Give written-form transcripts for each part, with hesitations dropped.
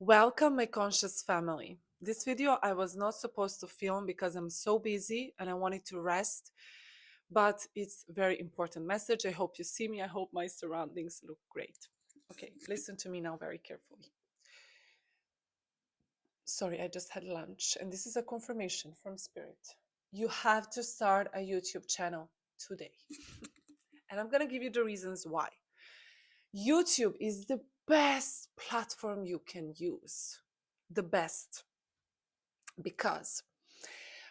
Welcome, my conscious family. This video I was not supposed to film because I'm so busy and I wanted to rest, but it's a very important message. I hope you see me. I hope my surroundings look great. Okay, listen to me now very carefully. Sorry, I just had lunch, and this is a confirmation from Spirit. You have to start a YouTube channel today. And I'm going to give you the reasons why. YouTube is the best platform you can use. The best. Because,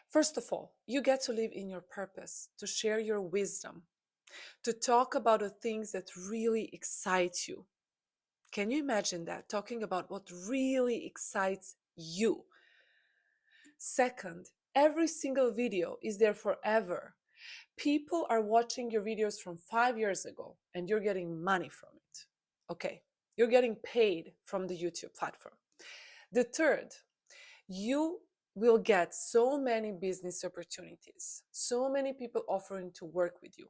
first of all, you get to live in your purpose, to share your wisdom, to talk about the things that really excite you. Can you imagine that? Talking about what really excites you. Second, every single video is there forever. People are watching your videos from 5 years ago and you're getting money from it. Okay, you're getting paid from the YouTube platform. The third, you will get so many business opportunities, so many people offering to work with you,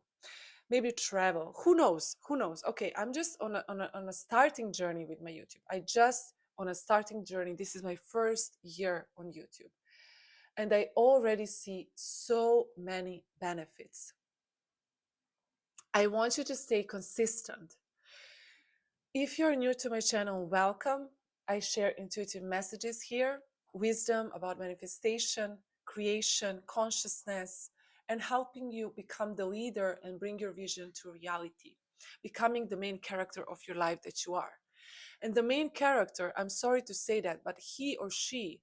maybe travel. Who knows? Who knows? Okay, I'm just on a starting journey with my YouTube. I just on a starting journey. This is my first year on YouTube. And I already see so many benefits. I want you to stay consistent. If you're new to my channel, welcome. I share intuitive messages here, wisdom about manifestation, creation, consciousness, and helping you become the leader and bring your vision to reality, becoming the main character of your life that you are. And the main character, I'm sorry to say that, but he or she,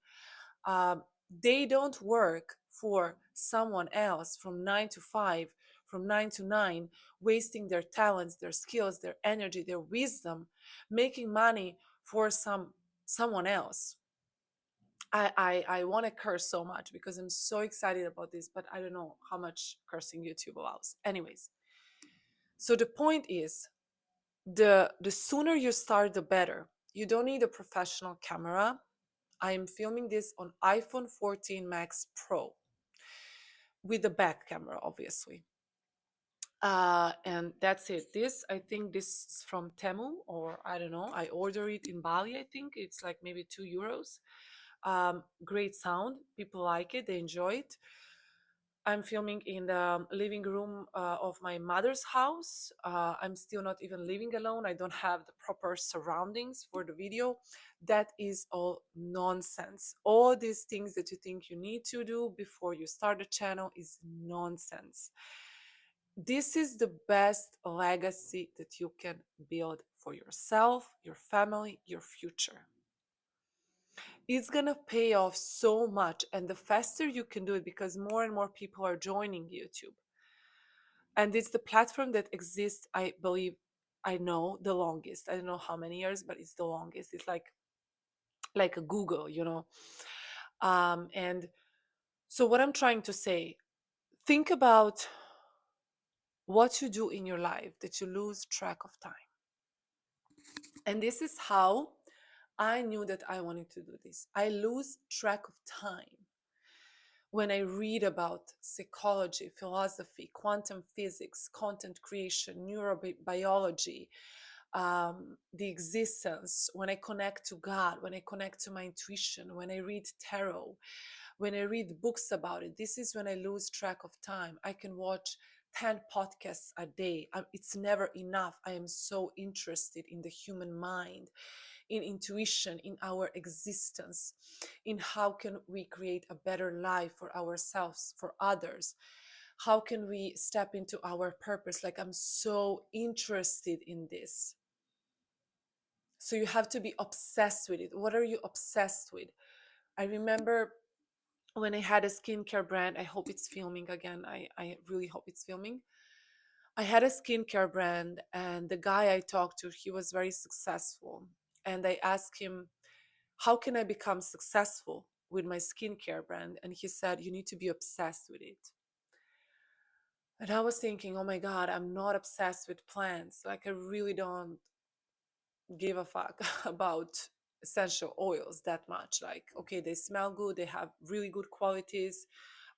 they don't work for someone else from 9 to 5, from 9 to 9, wasting their talents, their skills, their energy, their wisdom, making money for someone else. I want to curse so much because I'm so excited about this, but I don't know how much cursing YouTube allows. Anyways, so the point is, the sooner you start, the better. You don't need a professional camera. I am filming this on iPhone 14 Max Pro with the back camera, obviously. And that's it. This, I think this is from Temu, or I don't know. I order it in Bali, I think. It's like maybe €2. Great sound. People like it. They enjoy it. I'm filming in the living room of my mother's house. I'm still not even living alone. I don't have the proper surroundings for the video. That is all nonsense. All these things that you think you need to do before you start a channel is nonsense. This is the best legacy that you can build for yourself, your family, your future. It's gonna pay off so much, and the faster you can do it, because more and more people are joining YouTube, and it's the platform that exists, I believe, I know, the longest. I don't know how many years, but it's the longest. It's like a Google, and so what I'm trying to say, think about what you do in your life that you lose track of time. And this is how I knew that I wanted to do this. I lose track of time when I read about psychology, philosophy, quantum physics, content creation, neurobiology, the existence, when I connect to God, when I connect to my intuition, when I read tarot, when I read books about it. This is when I lose track of time. I can watch 10 podcasts a day. It's never enough. I am so interested in the human mind, in intuition, in our existence, in how can we create a better life for ourselves, for others. How can we step into our purpose? Like, I'm so interested in this. So you have to be obsessed with it. What are you obsessed with? I remember when I had a skincare brand. I hope it's filming again. I really hope it's filming. I had a skincare brand, and the guy I talked to, he was very successful. And I asked him, how can I become successful with my skincare brand? And he said, you need to be obsessed with it. And I was thinking, oh my God, I'm not obsessed with plants. Like, I really don't give a fuck about essential oils that much. Like, okay, they smell good, they have really good qualities.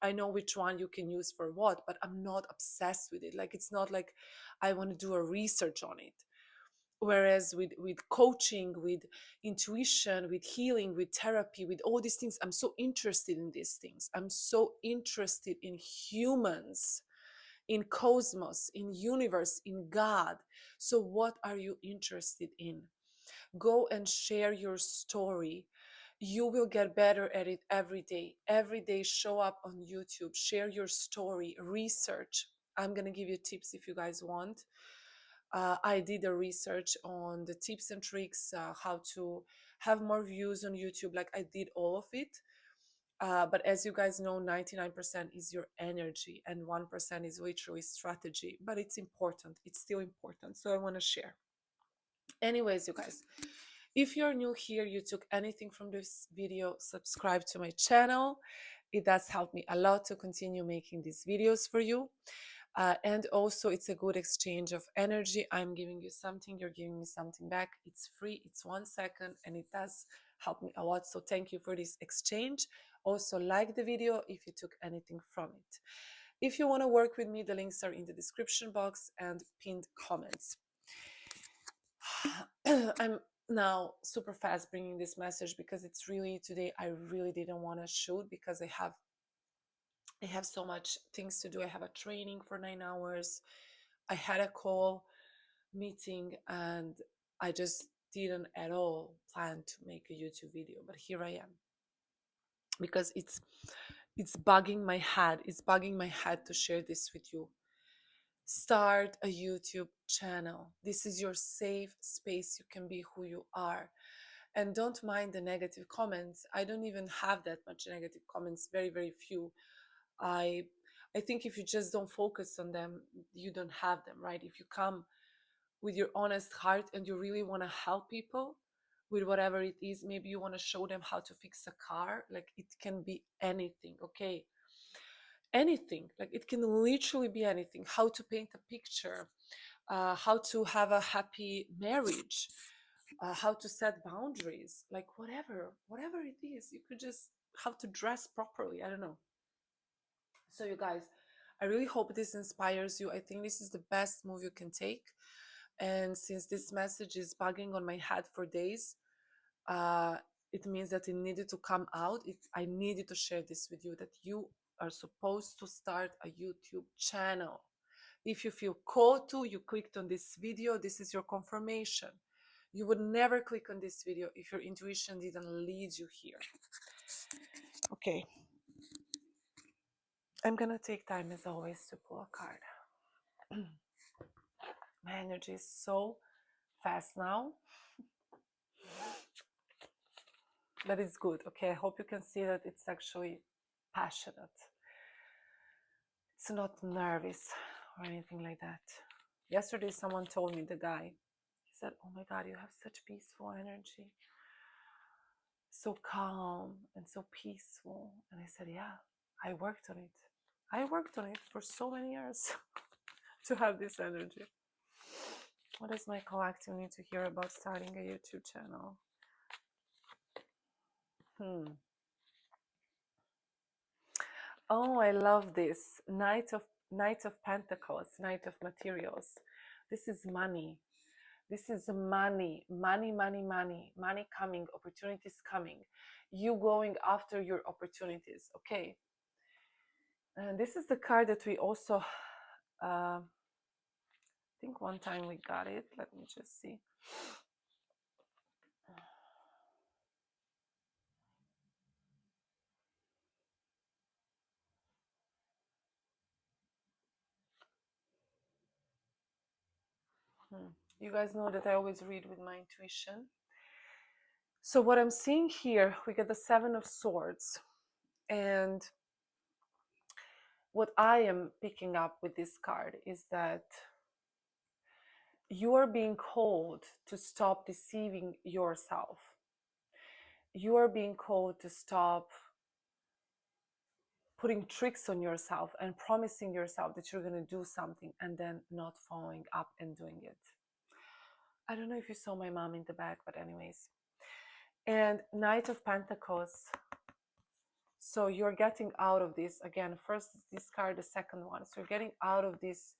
I know which one you can use for what, but I'm not obsessed with it. Like, it's not like I want to do a research on it. Whereas with coaching, with intuition, with healing, with therapy, with all these things, I'm so interested in these things. I'm so interested in humans, in cosmos, in universe, in God. So what are you interested in? Go and share your story. You will get better at it every day. Every day, show up on YouTube, share your story, research. I'm going to give you tips if you guys want. I did a research on the tips and tricks, how to have more views on YouTube. Like I did all of it. But as you guys know, 99% is your energy and 1% is literally strategy. But it's important. It's still important. So I want to share. Anyways, you guys, if you're new here, you took anything from this video, subscribe to my channel. It does help me a lot to continue making these videos for you. And also, it's a good exchange of energy. I'm giving you something, you're giving me something back. It's free, it's 1 second, and it does help me a lot. So thank you for this exchange. Also, like the video if you took anything from it. If you want to work with me, the links are in the description box and pinned comments. I'm now super fast bringing this message because it's really today I really didn't want to shoot because I have so much things to do. I have a training for 9 hours. I had a call meeting and I just didn't at all plan to make a YouTube video, but here I am because it's bugging my head. It's bugging my head to share this with you. Start a YouTube channel. This is your safe space. You can be who you are. And don't mind the negative comments. I don't even have that much negative comments, very, very few. I I think if you just don't focus on them, you don't have them, right? If you come with your honest heart and you really want to help people with whatever it is, maybe you want to show them how to fix a car, like it can be anything, okay? Anything, like it can literally be anything. How to paint a picture, how to have a happy marriage, how to set boundaries, like whatever it is. You could just how to dress properly. I don't know. So you guys, I really hope this inspires you. I think this is the best move you can take. And since this message is bugging on my head for days, uh, it means that it needed to come out. I needed to share this with you that you are supposed to start a YouTube channel. If you feel called to, you clicked on this video, this is your confirmation. You would never click on this video if your intuition didn't lead you here. Okay. I'm gonna take time as always to pull a card. My energy is so fast now, but it's good. Okay, I hope you can see that it's actually passionate. It's not nervous or anything like that. Yesterday, someone told me, the guy, he said, "Oh my God, you have such peaceful energy, so calm and so peaceful." And I said, "Yeah, I worked on it. I worked on it for so many years to have this energy." What does my collective need to hear about starting a YouTube channel? Oh, I love this. Knight of Pentacles, Knight of Materials. This is money. This is money, money, money, money, money coming, opportunities coming. You going after your opportunities, okay? And this is the card that we also, I think one time we got it. Let me just see. You guys know that I always read with my intuition. So what I'm seeing here, we get the Seven of Swords. And what I am picking up with this card is that you are being called to stop deceiving yourself. You are being called to stop putting tricks on yourself and promising yourself that you're going to do something and then not following up and doing it. I don't know if you saw my mom in the back, but anyways. And Knight of Pentacles. So you're getting out of this. Again, first this card, the second one. So you're getting out of this,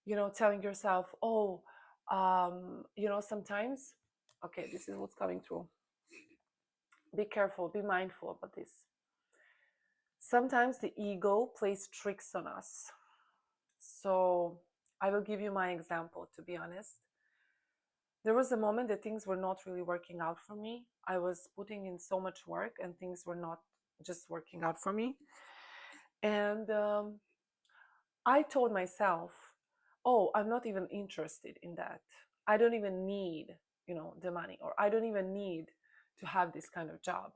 you know, telling yourself, oh, Sometimes, okay, this is what's coming through. Be careful, be mindful about this. Sometimes the ego plays tricks on us. So I will give you my example, to be honest. There was a moment that things were not really working out for me. I was putting in so much work and things were not just working out for me. And I told myself, oh, I'm not even interested in that. I don't even need, the money, or I don't even need to have this kind of job.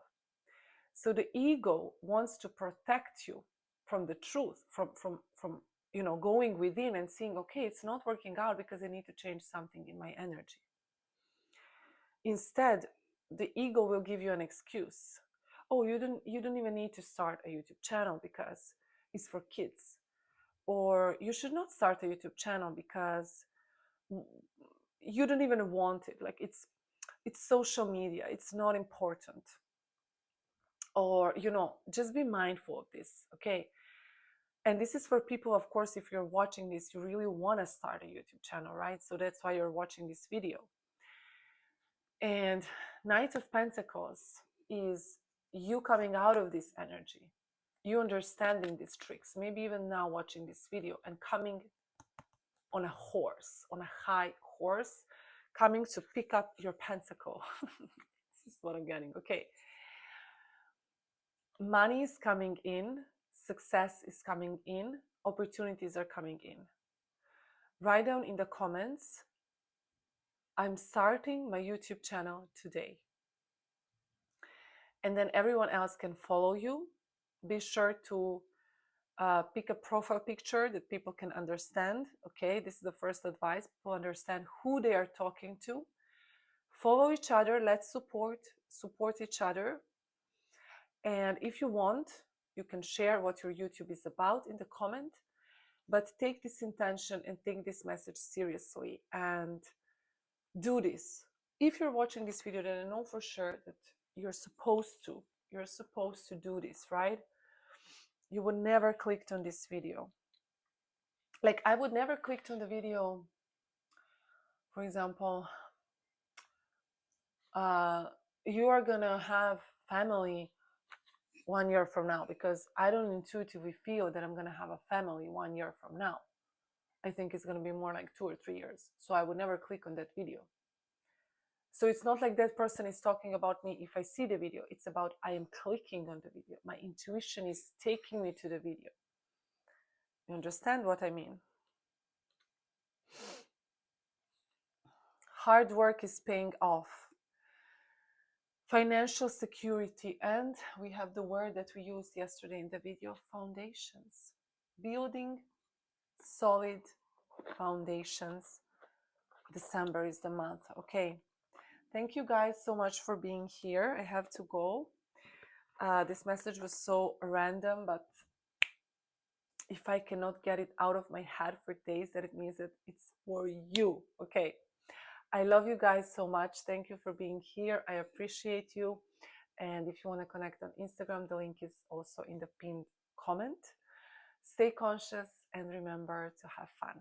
So the ego wants to protect you from the truth, from going within and seeing, okay, it's not working out because I need to change something in my energy. Instead, the ego will give you an excuse. Oh, you don't even need to start a YouTube channel because it's for kids. Or you should not start a YouTube channel because you don't even want it. Like it's social media. It's not important. Or, just be mindful of this, okay? And this is for people, of course, if you're watching this, you really want to start a YouTube channel, right? So that's why you're watching this video. And Knight of Pentacles is you coming out of this energy, you understanding these tricks, maybe even now watching this video and coming on a horse, on a high horse, coming to pick up your pentacle. This is what I'm getting. Okay. Money is coming in, success is coming in, opportunities are coming in. Write down in the comments, I'm starting my YouTube channel today. And then everyone else can follow you. Be sure to pick a profile picture that people can understand. Okay, this is the first advice. People understand who they are talking to. Follow each other. Let's support each other. And if you want, you can share what your YouTube is about in the comment. But take this intention and take this message seriously and do this. If you're watching this video, then I know for sure that you're supposed to do this, right? You would never click on this video. Like I would never click on the video, for example, you are gonna have family 1 year from now, because I don't intuitively feel that I'm gonna have a family 1 year from now. I think it's gonna be more like 2 or 3 years. So I would never click on that video. So it's not like that person is talking about me if I see the video. It's about I am clicking on the video. My intuition is taking me to the video. You understand what I mean? Hard work is paying off. Financial security. And we have the word that we used yesterday in the video, foundations. Building solid foundations. December is the month. Okay. Thank you guys so much for being here. I have to go. This message was so random, but if I cannot get it out of my head for days, that it means that it's for you. Okay. I love you guys so much. Thank you for being here. I appreciate you. And if you want to connect on Instagram, the link is also in the pinned comment. Stay conscious and remember to have fun.